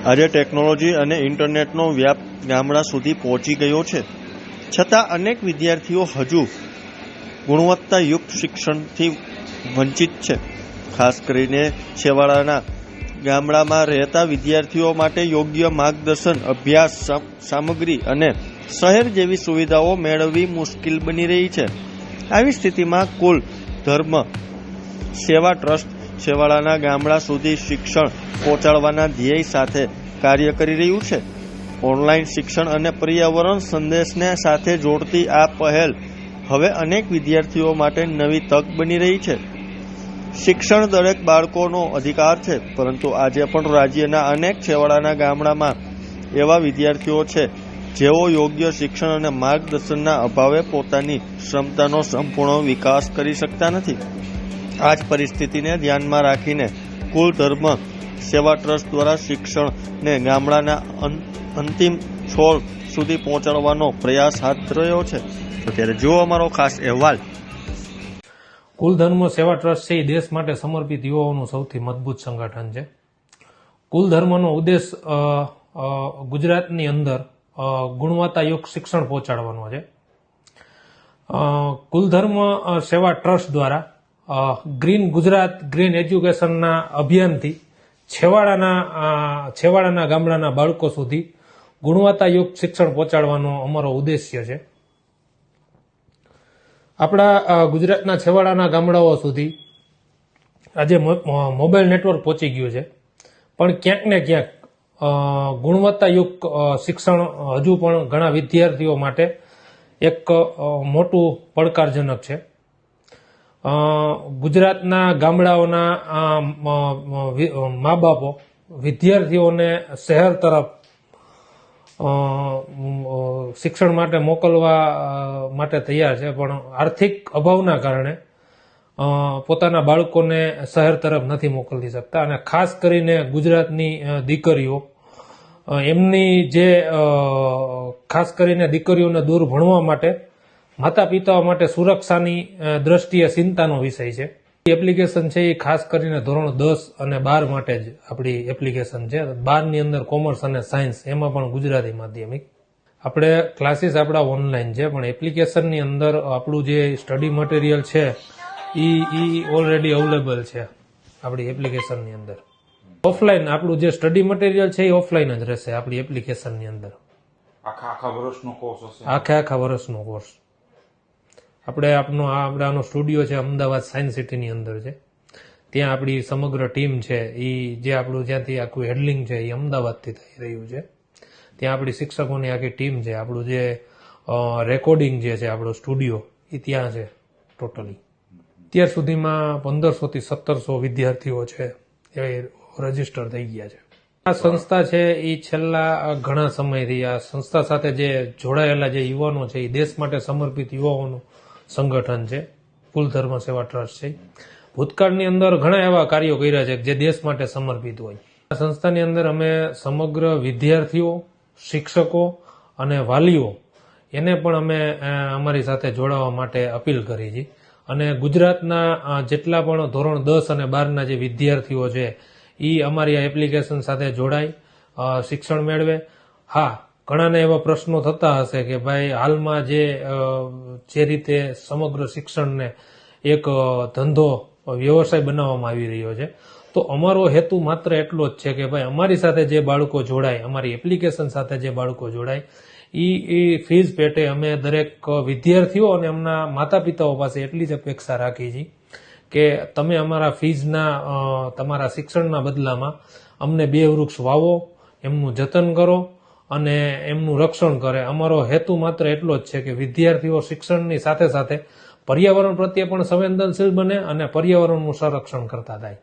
આજે ટેકનોલોજી અને ઇન્ટરનેટનો વ્યાપ ગામડા સુધી પહોંચી ગયો છે, છતાં અનેક વિદ્યાર્થીઓ હજુ ગુણવત્તાયુક્ત શિક્ષણથી વંચિત છે. ખાસ કરીને છેવાડાના ગામડામાં રહેતા વિદ્યાર્થીઓ માટે યોગ્ય માર્ગદર્શન, અભ્યાસ સામગ્રી અને શહેર જેવી સુવિધાઓ મેળવવી મુશ્કેલ બની રહી છે. આવી સ્થિતિમાં કુલ ધર્મ સેવા ટ્રસ્ટ છેવાડાના ગામડા સુધી શિક્ષણ પહોંચાડવાના ધ્યેય સાથે કાર્ય કરી રહ્યું છે. ઓનલાઈન શિક્ષણ અને પર્યાવરણ સંદેશને સાથે જોડતી આ પહેલ હવે અનેક વિદ્યાર્થીઓ માટે નવી તક બની રહી છે. શિક્ષણ દરેક બાળકોનો અધિકાર છે, પરંતુ આજે પણ રાજ્યના અનેક છેવાડાના ગામડામાં એવા વિદ્યાર્થીઓ છે જેઓ યોગ્ય શિક્ષણ અને માર્ગદર્શનના અભાવે પોતાની ક્ષમતાનો સંપૂર્ણ વિકાસ કરી શકતા નથી. આ જ પરિસ્થિતિને ધ્યાનમાં રાખીને કુલ ધર્મ સેવા ટ્રસ્ટ દ્વારા શિક્ષણને ગામડાના અંતિમ છોડ સુધી પહોંચાડવાનો પ્રયાસ હાથ ધર્યો છે. ત્યારે જુઓ અમારો ખાસ અહેવાલ. કુલ ધર્મ સેવા ટ્રસ્ટ છે એ દેશ માટે સમર્પિત યુવાઓનું સૌથી મજબૂત સંગઠન છે. કુલ ધર્મનો ઉદ્દેશ ગુજરાતની અંદર ગુણવત્તાયુક્ત શિક્ષણ પહોંચાડવાનો છે. કુલ ધર્મ સેવા ટ્રસ્ટ દ્વારા ગ્રીન ગુજરાત ગ્રીન એજ્યુકેશનના અભિયાનથી છેવાડાના ગામડાના બાળકો સુધી ગુણવત્તાયુક્ત શિક્ષણ પહોંચાડવાનો અમારો ઉદ્દેશ્ય છે. આપણા ગુજરાતના છેવાડાના ગામડાઓ સુધી આજે મોબાઈલ નેટવર્ક પહોંચી ગયું છે, પણ ક્યાંક ને ક્યાંક ગુણવત્તાયુક્ત શિક્ષણ હજુ પણ ઘણા વિદ્યાર્થીઓ માટે એક મોટું પડકારજનક છે. ગુજરાતના ગામડાઓના મા બાપો વિદ્યાર્થીઓને શહેર તરફ શિક્ષણ માટે મોકલવા માટે તૈયાર છે, પણ આર્થિક અભાવના કારણે પોતાના બાળકોને શહેર તરફ નથી મોકલી શકતા. અને ખાસ કરીને ગુજરાતની દીકરીઓ એમની જે ખાસ કરીને દીકરીઓને દૂર ભણવા માટે માતા પિતાઓ માટે સુરક્ષાની દ્રષ્ટિએ ચિંતાનો વિષય છે. એપ્લિકેશન છે એ ખાસ કરીને ધોરણ 10 અને 12 માટે જ આપણી એપ્લિકેશન છે. 12ની અંદર કોમર્સ અને સાયન્સ, એમાં પણ ગુજરાતી માધ્યમિક. આપણે ક્લાસીસ આપણા ઓનલાઈન છે, પણ એપ્લિકેશનની અંદર આપણું જે સ્ટડી મટીરિયલ છે એ ઓલરેડી અવેલેબલ છે આપણી એપ્લિકેશનની અંદર. ઓફલાઈન આપણું જે સ્ટડી મટીરિયલ છે એ ઓફલાઈન જ રહેશે આપણી એપ્લિકેશનની અંદર. આખા વર્ષનો કોર્સ હશે? આખા વર્ષનો કોર્સ. આપણાનો સ્ટુડિયો છે અમદાવાદ સાયન્સ સિટીની અંદર છે. ત્યાં આપણી સમગ્ર ટીમ છે એ જે આપણું જ્યાંથી આખું હેન્ડલિંગ છે એ અમદાવાદથી થઈ રહ્યું છે. ત્યાં આપણી શિક્ષકોની આખી ટીમ છે. આપણું જે રેકોર્ડિંગ જે છે આપણો સ્ટુડિયો એ ત્યાં છે ટોટલી. અત્યાર સુધીમાં 1500 થી 1700 વિદ્યાર્થીઓ છે એ રજીસ્ટર થઈ ગયા છે. આ સંસ્થા છે એ છેલ્લા ઘણા સમયથી આ સંસ્થા સાથે જે જોડાયેલા જે યુવાનો છે એ દેશ માટે સમર્પિત યુવાઓનું સંગઠન છે. કુલ ધર્મ સેવા ટ્રસ્ટ છે. ભૂતકાળની અંદર ઘણા એવા કાર્યો કર્યા છે જે દેશ માટે સમર્પિત હોય. આ સંસ્થાની અંદર અમે સમગ્ર વિદ્યાર્થીઓ, શિક્ષકો અને વાલીઓ એને પણ અમે અમારી સાથે જોડાવા માટે અપીલ કરી છે. અને ગુજરાતના જેટલા પણ ધોરણ 10 અને 12ના જે વિદ્યાર્થીઓ છે એ અમારી આ એપ્લિકેશન સાથે જોડાય, શિક્ષણ મેળવે. હા, ઘણાને એવા પ્રશ્નો થતા હશે કે ભાઈ હાલમાં જે રીતે સમગ્ર શિક્ષણને એક ધંધો, વ્યવસાય બનાવવામાં આવી રહ્યો છે, તો અમારો હેતુ માત્ર એટલો જ છે કે ભાઈ અમારી સાથે જે બાળકો જોડાય, અમારી એપ્લિકેશન સાથે જે બાળકો જોડાય એ ફીઝ પેટે અમે દરેક વિદ્યાર્થીઓ અને એમના માતા પિતાઓ પાસે એટલી જ અપેક્ષા રાખી છીએ કે તમે અમારા ફીઝના તમારા શિક્ષણના બદલામાં અમને 2 વૃક્ષ વાવો, એમનું જતન કરો અને એમનું રક્ષણ કરે. અમારો હેતુ માત્ર એટલો જ છે કે વિદ્યાર્થીઓ શિક્ષણની સાથે સાથે પર્યાવરણ પ્રત્યે પણ સંવેદનશીલ બને અને પર્યાવરણનું સંરક્ષણ કરતા થાય.